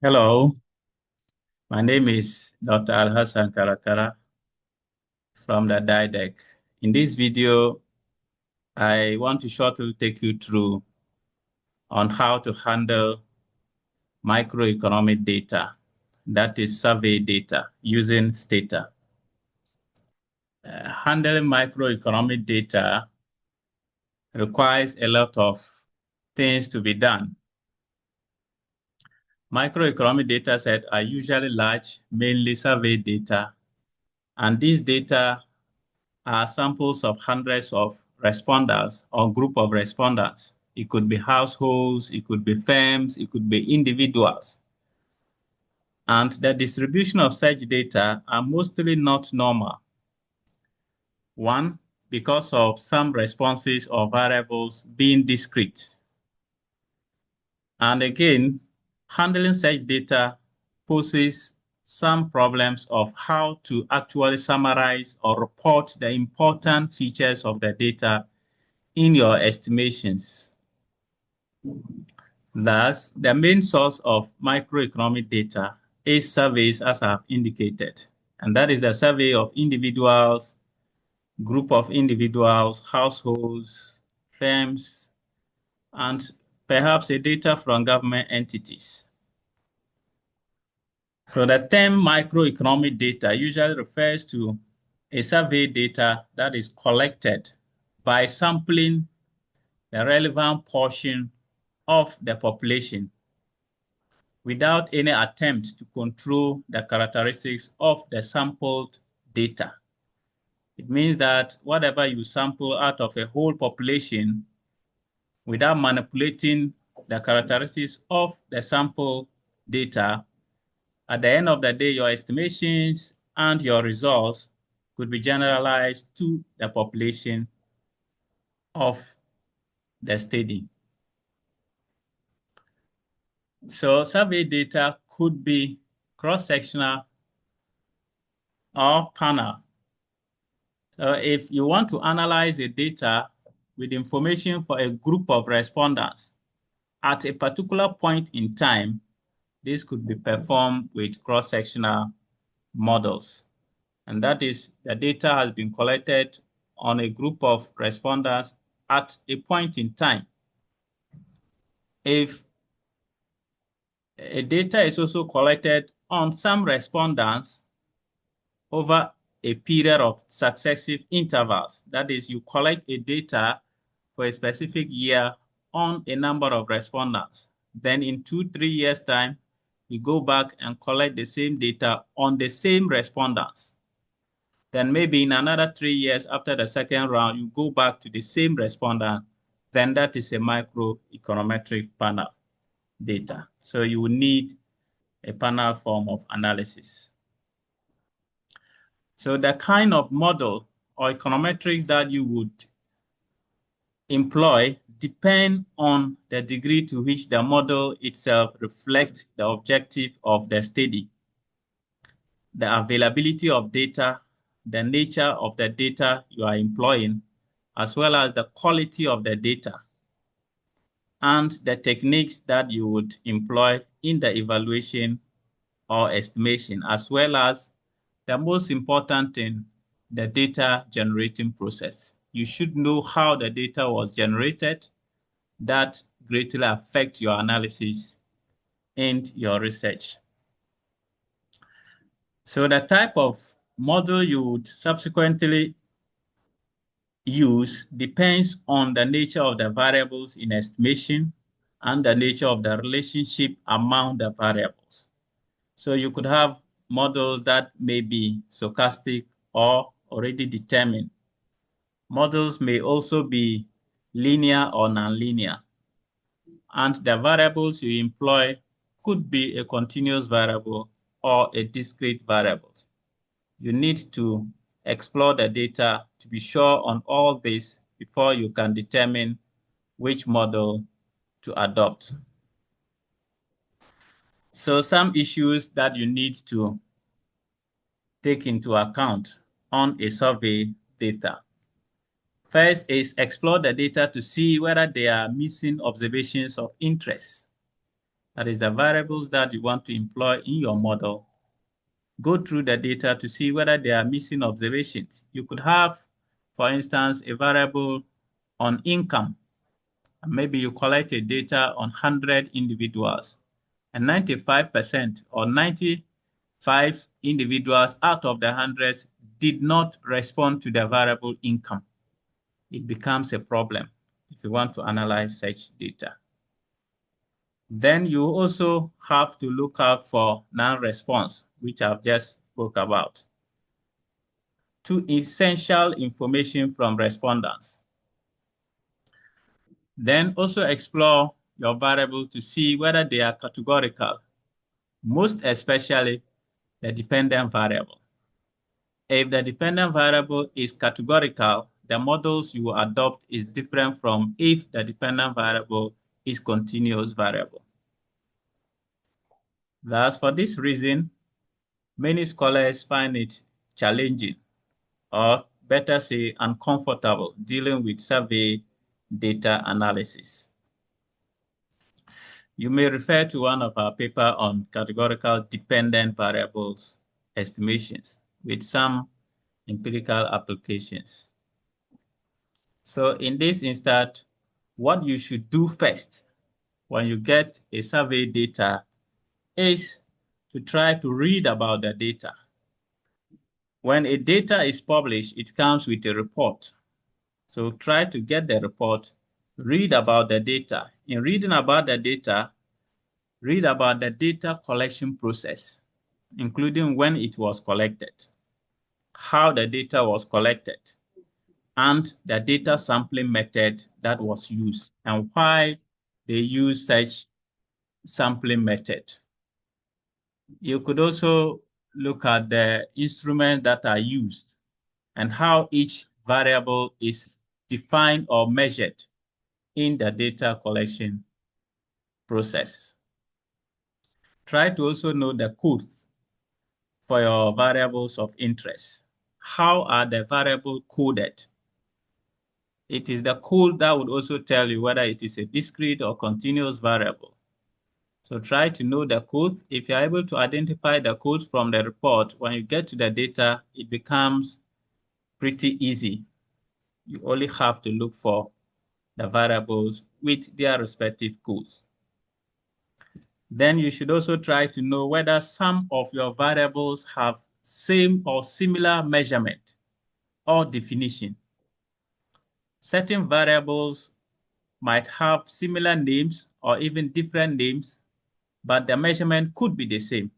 Hello, my name is Dr. Al-Hassan Karakara from the DIDEC. In this video, I want to shortly take you through on how to handle microeconomic data, that is survey data, using STATA. Handling microeconomic data requires a lot of things to be done. Microeconomic data sets are usually large, mainly survey data, and these data are samples of hundreds of responders or group of responders. It could be households, it could be firms, it could be individuals. And the distribution of such data are mostly not normal. One, because of some responses or variables being discrete. And again, handling such data poses some problems of how to actually summarize or report the important features of the data in your estimations. Thus, the main source of microeconomic data is surveys, as I have indicated, and that is the survey of individuals, group of individuals, households, firms, and perhaps a data from government entities. So the term microeconomic data usually refers to a survey data that is collected by sampling the relevant portion of the population without any attempt to control the characteristics of the sampled data. It means that whatever you sample out of a whole population without manipulating the characteristics of the sample data, at the end of the day, your estimations and your results could be generalized to the population of the study. So survey data could be cross-sectional or panel. So if you want to analyze the data with information for a group of respondents at a particular point in time, this could be performed with cross-sectional models. And that is, the data has been collected on a group of respondents at a point in time. If a data is also collected on some respondents over a period of successive intervals, that is, you collect a data for a specific year on a number of respondents. Then in 2-3 years' time, you go back and collect the same data on the same respondents. Then maybe in another 3 years after the second round, you go back to the same respondent. Then that is a microeconometric panel data. So you will need a panel form of analysis. So the kind of model or econometrics that you would employ depend on the degree to which the model itself reflects the objective of the study, the availability of data, the nature of the data you are employing, as well as the quality of the data, and the techniques that you would employ in the evaluation or estimation, as well as the most important thing, the data generating process. You should know how the data was generated. That greatly affects your analysis and your research. So the type of model you would subsequently use depends on the nature of the variables in estimation and the nature of the relationship among the variables. So you could have models that may be stochastic or already determined. Models may also be linear or nonlinear. And the variables you employ could be a continuous variable or a discrete variable. You need to explore the data to be sure on all this before you can determine which model to adopt. So some issues that you need to take into account on a survey data. First is explore the data to see whether there are missing observations of interest. that is the variables that you want to employ in your model. Go through the data to see whether there are missing observations. You could have, for instance, a variable on income. Maybe you collected data on 100 individuals, and 95% or 95 individuals out of the 100 did not respond to the variable income. It becomes a problem if you want to analyze such data. Then you also have to look out for non-response, which I've just spoke about. To essential information from respondents. Then also explore your variable to see whether they are categorical, most especially the dependent variable. If the dependent variable is categorical, the models you adopt is different from if the dependent variable is continuous variable. Thus, for this reason, many scholars find it challenging, or better say uncomfortable, dealing with survey data analysis. You may refer to one of our paper on categorical dependent variables estimations with some empirical applications. So in this instance, what you should do first when you get a survey data is to try to read about the data. When a data is published, it comes with a report. So try to get the report, read about the data. In reading about the data, read about the data collection process, including when it was collected, how the data was collected, and the data sampling method that was used, and why they use such sampling method. You could also look at the instruments that are used and how each variable is defined or measured in the data collection process. Try to also know the codes for your variables of interest. How are the variables coded? It is the code that would also tell you whether it is a discrete or continuous variable. So try to know the code. If you're able to identify the code from the report, when you get to the data, it becomes pretty easy. You only have to look for the variables with their respective codes. Then you should also try to know whether some of your variables have same or similar measurement or definition. Certain variables might have similar names or even different names, but the measurement could be the same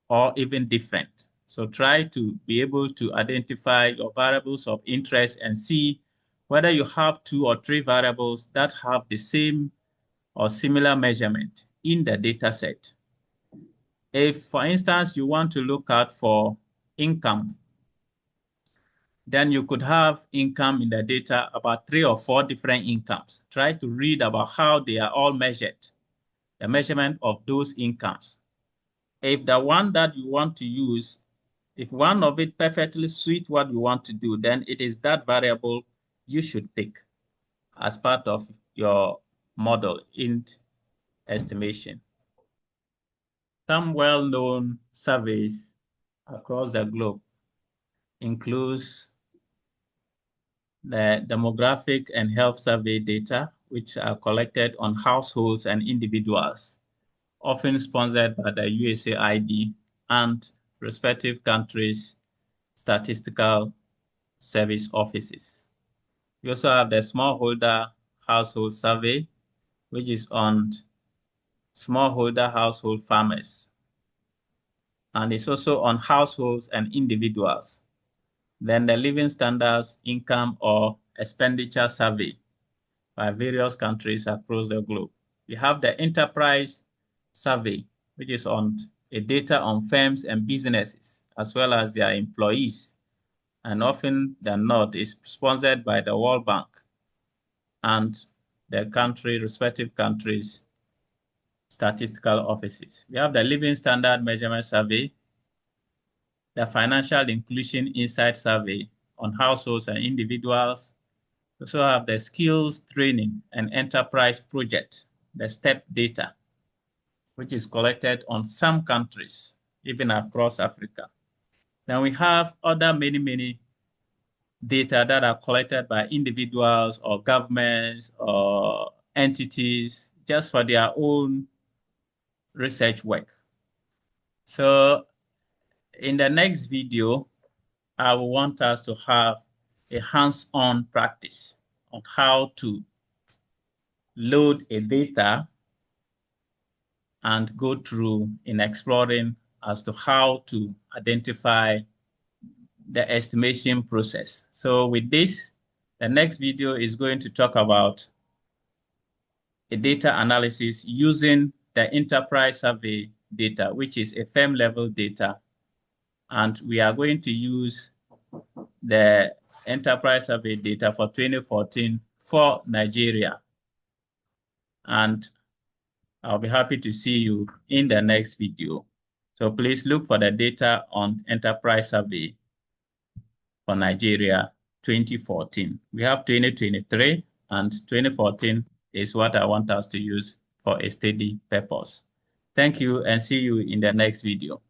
or even different. So try to be able to identify your variables of interest and see whether you have 2 or 3 variables that have the same or similar measurement in the data set. If, for instance, you want to look out for income, then you could have income in the data, about 3 or 4 different incomes. Try to read about how they are all measured, the measurement of those incomes. If the one that you want to use, if one of it perfectly suits what you want to do, then it is that variable you should pick as part of your model in estimation. Some well-known surveys across the globe includes the demographic and health survey data, which are collected on households and individuals, often sponsored by the USAID and respective countries' statistical service offices. We also have the smallholder household survey, which is on smallholder household farmers. And it's also on households and individuals. Then the living standards, income, or expenditure survey by various countries across the globe. We have the enterprise survey, which is on a data on firms and businesses, as well as their employees. And often than not, is sponsored by the World Bank and the respective countries' statistical offices. We have the Living Standard Measurement Survey, the Financial Inclusion Insight Survey on households and individuals. We also have the Skills Training and Enterprise Project, the STEP data. which is collected on some countries, even across Africa. Then we have other many data that are collected by individuals or governments or entities just for their own research work. So in the next video, I will want us to have a hands-on practice on how to load a data and go through in exploring as to how to identify the estimation process. So with this, the next video is going to talk about a data analysis using the enterprise survey data, which is a firm level data. And we are going to use the enterprise survey data for 2014 for Nigeria. And I'll be happy to see you in the next video. So please look for the data on enterprise survey for Nigeria 2014. We have 2023 and 2014 is what I want us to use for a study purpose. Thank you and see you in the next video.